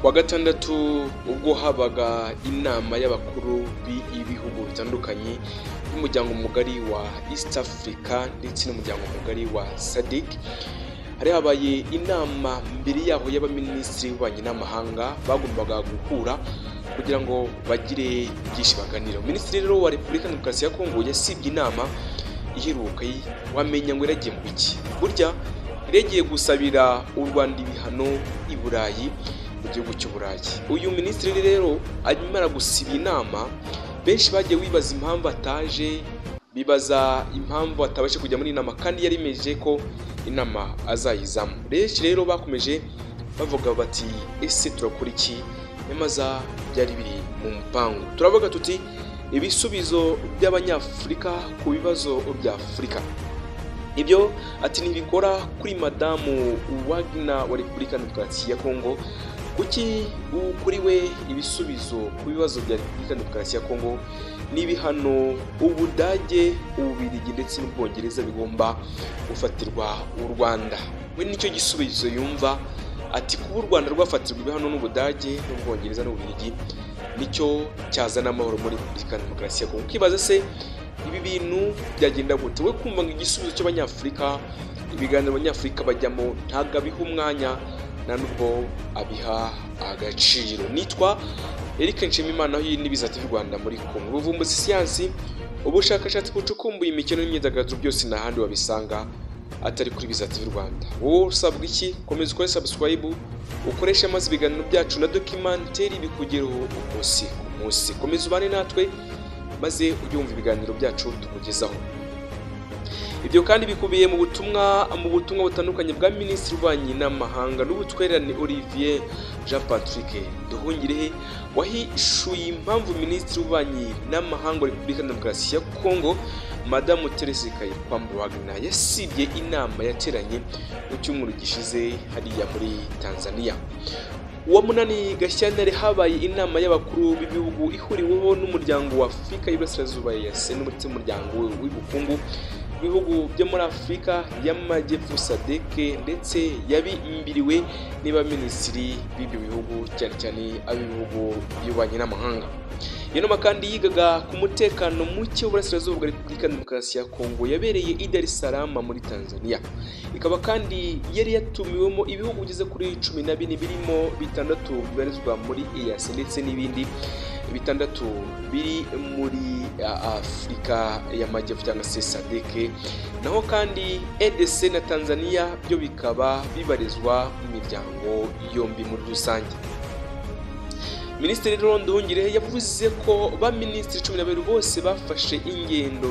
kuwa gatandatu ubwo habaga inama y'abakuru b'ibihugu bitandukanye n'umuryango mugari wa East Africa ndetse n'umuryango mugari wa SADC. Hari habaye inama mbere yaho y'abaminisitiri b'ububanyi n'amahanga bagombaga guhura kugira ngo bagire byinshi baganira. Minisitiri rero wa Repubulika Demokarasi ya Kongo yasibye inama iheruka wamenya ngo iragiye mu biki. Burya iregeye gusabira u Rwanda ibihano i Burayi mu gihugu cy'u Burayi. Uyu minisitiri rero arimo gusiba inama, benshi bagiye wibaza impamvu ataje, bibaza impamvu atabashe kujya muri inama kandi yarimeje ko inama azayizamo. Benshi rero bakomeje bavuga bati ese turakora iki? Nyamaza byari biri mu mpango. Turavuga tuti ibisubizo by'Abanyafurika ku bibazo bya Afurika. Ibyo ati ntibikora kuri Madamu Wagner wa Repubulika Demokarasi ya Kongo. Kuki kuri we ibisubizo ku bibazo bya Repubulika Demokarasi ya Kongo n'ibihano Ubudage, Ububiligi ndetse n'Ubwongereza bigomba gufatirwa u Rwanda? We nicyo gisubizo yumva, ati kuba u Rwanda rwafatirwa ibihano n'Ubudage n'Ubwongereza n'Ububiligi nicyo cyazana amahoro muri Repubulika Demokarasi ya Kongo. Ukibaza se ibi bintu byagenda gute? We kumva ngo igisubizo cy'Abanyafurika, ibiganiro Abanyafurika bajyamo ntabwo abiha umwanya na nubwo abiha agaciro. Nitwa Eric Nshimiyimana, iyi ni Biza TV Rwanda muri Kongo. Ubuvumbuzi, siyansi, ubushakashatsi bucukumbuye imikino n'imyidagaduro byose n'ahandi wabisanga atari kuri Biza TV Rwanda. Wowe usabwa iki? Komeza ukore subscribe, ukoreshe amazi ibiganiro byacu na documentary bikugereho umunsi ku munsi. Komeza ubane natwe maze ujye wumva ibiganiro byacu tukugezaho. Ibyo kandi bikubiye mu butumwa butandukanye bwa Minisitiri w'Ububanyi n'Amahanga n'Ubutwererane Olivier Jean Patrick Nduhungirehe, wahishuye impamvu Minisitiri w'Ububanyi n'Amahanga wa Repubulika Demokarasi ya Kongo Madamu Therese Kayikwamba Wagner yasibye inama yateranye mu cyumweru gishize hariya muri Tanzania. Uwa munani Gashyantare habaye inama y'abakuru b'ibihugu ihuriweho n'umuryango wa Afurika y'Iburasirazuba EAC n'umuryango w'ubukungu ibihugu byo muri Afurika y'Amajyepfo SADC, ndetse yabimbiriwe n'abaminisitiri b'ibyo bihugu cyane cyane ab'ibihugu by'ububanyi n'amahanga. Iyo nama kandi yigaga ku mutekano muke w'Uburasirazuba bwa Repubulika Demokarasi ya Kongo yabereye i Dar es Salaam muri Tanzania. Ikaba kandi yari yatumiwemo ibihugu bigeze kuri 14 birimo 6 bibarizwa muri EAC ndetse n'ibindi 6 biri muri Afurika y'Amajyepfo cyangwa se SADC. Naho kandi EDC na Tanzania byo bikaba bibarizwa mu miryango yombi muri rusange. Minisitiri Nduhungirehe yavuze ko ba minisitiri 12 bose bafashe ingendo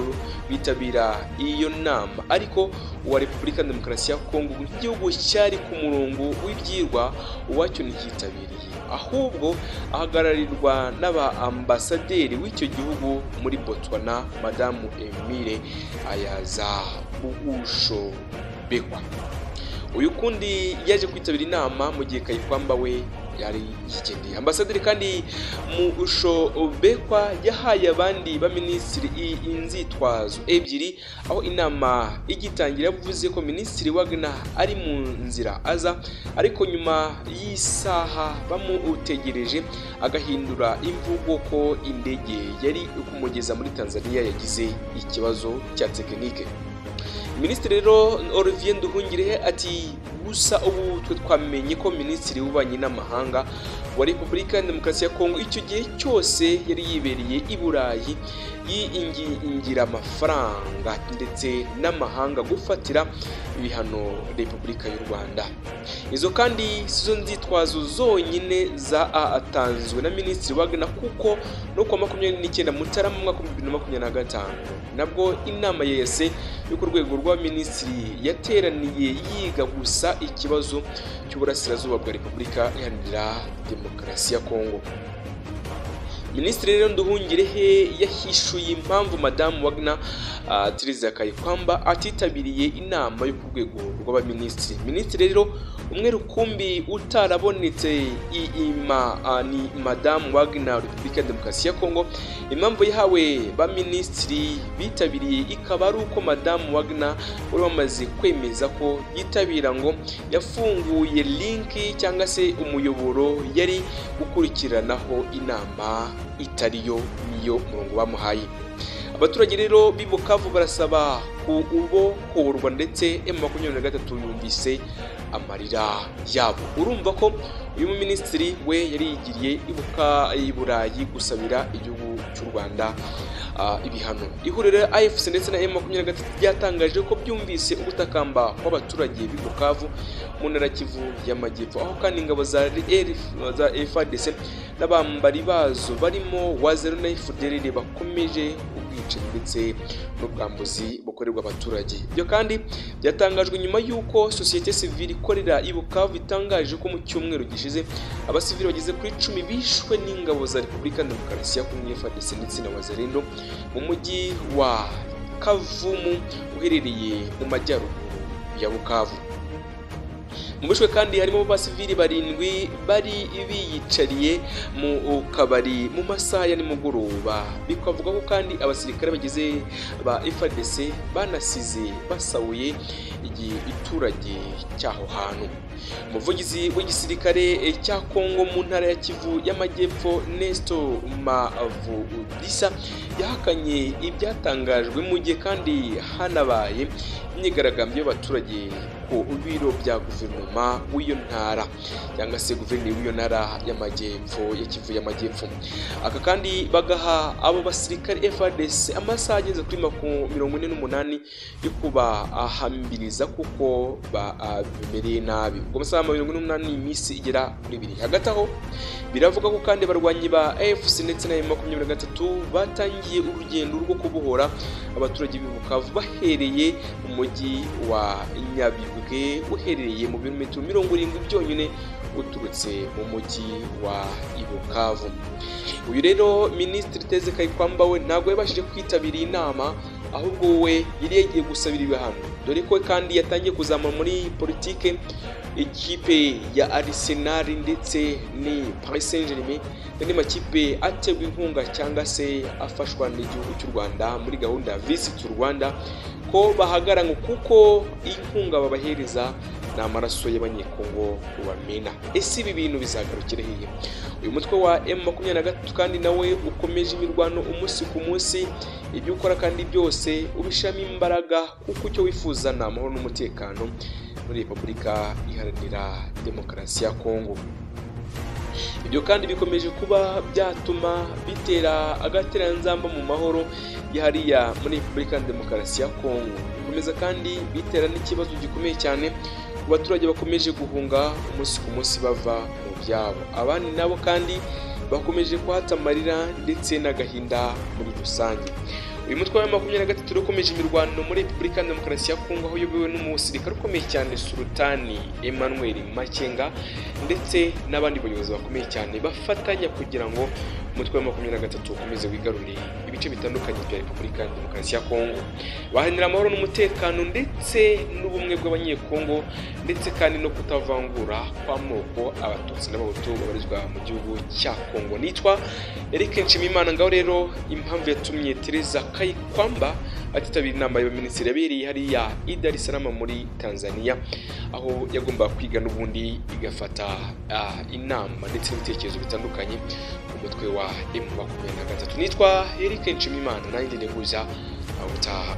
bitabira iyo nama, ariko uwa Repubulika Demokarasi ya Kongo nk'igihugu cyari ku murongo w'ibyirwa uwacyo ntiyitabiriye, ahubwo ahagararirwa n'aba ambasaderi w'icyo gihugu muri Botswana Madamu Emile Ayaza Buhusho Bekwa. Uyu kundi yaje kwitabira inama mu gihe Kayikwamba we yari yigendeye. Ambasaderi kandi Muusho Bekwa yahaye abandi ba minisitiri inzitwazo ebyiri, aho inama igitangira yavuze ko Minisitiri Wagner ari mu nzira aza, ariko nyuma y'isaha bamutegereje agahindura imvugo ko indege yari kumugeza muri Tanzania yagize ikibazo cya tekinike. Minisitiri rero Olivier Nduhungirehe ati gusa ubu twe twamenye ko Minisitiri w'Ububanyi n'Amahanga wa Repubulika Demokarasi ya Kongo icyo gihe cyose yari yibereye i Burayi yingingira amafaranga ndetse n'amahanga gufatira ibihano Repubulika y'u Rwanda. Izo kandi sizo nzitwazo zonyine zatanzwe na Minisitiri Wagner, kuko no kwa 29 Mutarama mwaka 2025 nabwo inama yese yo ku rwego rwa minisitiri yateraniye yiga gusa ikibazo cy'Uburasirazuba bwa Repubulika Iharanira Demokarasi ya Kongo. Minisitiri rero Nduhungirehe yahishuye impamvu Madamu Wagner Teresa Kayikwamba atitabiriye inama yo ku rwego rw'abaminisitiri. Minisitiri rero umwe rukumbi utarabonetse ni Madamu Wagner Repubulika ya Demokarasi ya Kongo. Impamvu yahawe ba minisitiri bitabiriye ikaba ari uko Madamu Wagner wari wamaze kwemeza ko yitabira ngo yafunguye linki cyangwa se umuyoboro yari gukurikiranaho inama itariyo niyo murongo bamuhaye. Abaturage rero b'i Bukavu barasaba kubohorwa ndetse M23 yumvise amarira yabo. Urumva ko uyu minisitiri we yari yigiriye i Burayi gusabira igihugu cy'u Rwanda ibihano. Ihuriro AFC ndetse na M23 byatangaje ko byumvise ugutakamba kw'abaturage b'i Bukavu mu ntara Kivu y'Amajyepfo, aho kandi ingabo za FARDC n'abambari bazo barimo Wazalendo na FDLR bakomeje ubwicanyi ndetse n'ubwambuzi bukorerwa abaturage. Ibyo kandi byatangajwe nyuma y'uko sosiyete sivile ikorera i Bukavu itangaje ko mu cyumweru gishize abasivile bageze kuri 10 bishwe n'ingabo za Repubulika ya Demokarasi ya Kongo FARDC ndetse na Wazalendo mu mujyi wa Kavumu uherereye mu majyaruguru ya Bukavu. Mu bishwe kandi harimo abasivili 7 bari biyicariye mu kabari mu masaha ya nimugoroba. Bikavuga ko kandi abasirikare bagize ba FARDC banasize basawuye igiturage cyaho hantu. Umuvugizi w'igisirikare cya Kongo mu ntara ya Kivu y'Amajyepfo Nestor Mavudisa yahakanye ibyatangajwe mu gihe kandi hanabaye imyigaragambyo y'abaturage ku biro bya guverinoma w'iyo ntara cyangwa se guverineri w'iyo ntara y'Amajyepfo ya Kivu y'Amajyepfo. Aka kandi bagaha abo basirikare FARDC amasaha ageze kuri 48 yo kubahambiriza kuko babimereye nabi. Ubwo amasaha 48 iminsi igera kuri 2. Hagati aho biravuga ko kandi barwanyi ba AFC ndetse na M23 batangiye urugendo rwo kubohora abaturage b'i Bukavu bahereye mu mujyi wa Nyabibwe uherereye mu birometero 70 byonyine uturutse mu mujyi wa Bukavu. Uyu rero Minisitiri Teresa Kayikwamba we ntabwo yabashije kwitabira inama, ahubwo we yari yagiye gusabira ibihano, dore ko kandi yatangiye kuzamura muri politike ikipe ya Arsenal ndetse ni Paris Saint-Germain n'andi makipe atewe inkunga cyangwa se afashwa n'igihugu cy'u Rwanda muri gahunda ya Visit Rwanda ko bahagarara kuko inkunga babahereza n'amaraso y'abanyekongo bamena. Ese ibi bintu bizagarukira hehe? Uyu mutwe wa M23 kandi nawe ukomeje imirwano umunsi ku munsi, ibyo ukora kandi byose ubishamo imbaraga kuko icyo wifuza ni amahoro n'umutekano muri Repubulika Iharanira Demokarasi ya Kongo. Ibyo kandi bikomeje kuba byatuma bitera agateranzamba mu mahoro yahariya muri Repubulika ya Demokarasi ya Kongo. Bikomeza kandi bitera n'ikibazo gikomeye cyane ku baturage bakomeje guhunga umunsi ku munsi bava mu byabo. Abandi nabo kandi bakomeje kuhata amarira ndetse n'agahinda muri rusange. Uyu mutwe wa M23 ukomeje imirwano muri Repubulika ya Demokarasi ya Kongo, aho uyobowe n'umusirikare ukomeye cyane Sultani Emmanuel Makenga ndetse n'abandi bayobozi bakomeye cyane bafatanya kugira ngo umutwe wa M23 ukomeze wigarurire ibice bitandukanye bya Repubulika ya Demokarasi ya Kongo. Baharanira amahoro n'umutekano ndetse n'ubumwe bw'abanyekongo ndetse kandi no kutavangura kw'amoko abatutsi n'abahutu babarizwa mu gihugu cya Kongo. Nitwa Eric Nshimiyimana. Ngaho rero impamvu yatumye Teresa Kayikwamba atitabira inama y'abaminisitiri yabereye hariya i Dar es Salaam muri Tanzania, aho yagomba kwiga n'ubundi igafata inama ndetse n'ibitekerezo bitandukanye ku mutwe wa M23. Nitwa Eric Nshimiyimana, nanjye ndeguza ubutaha.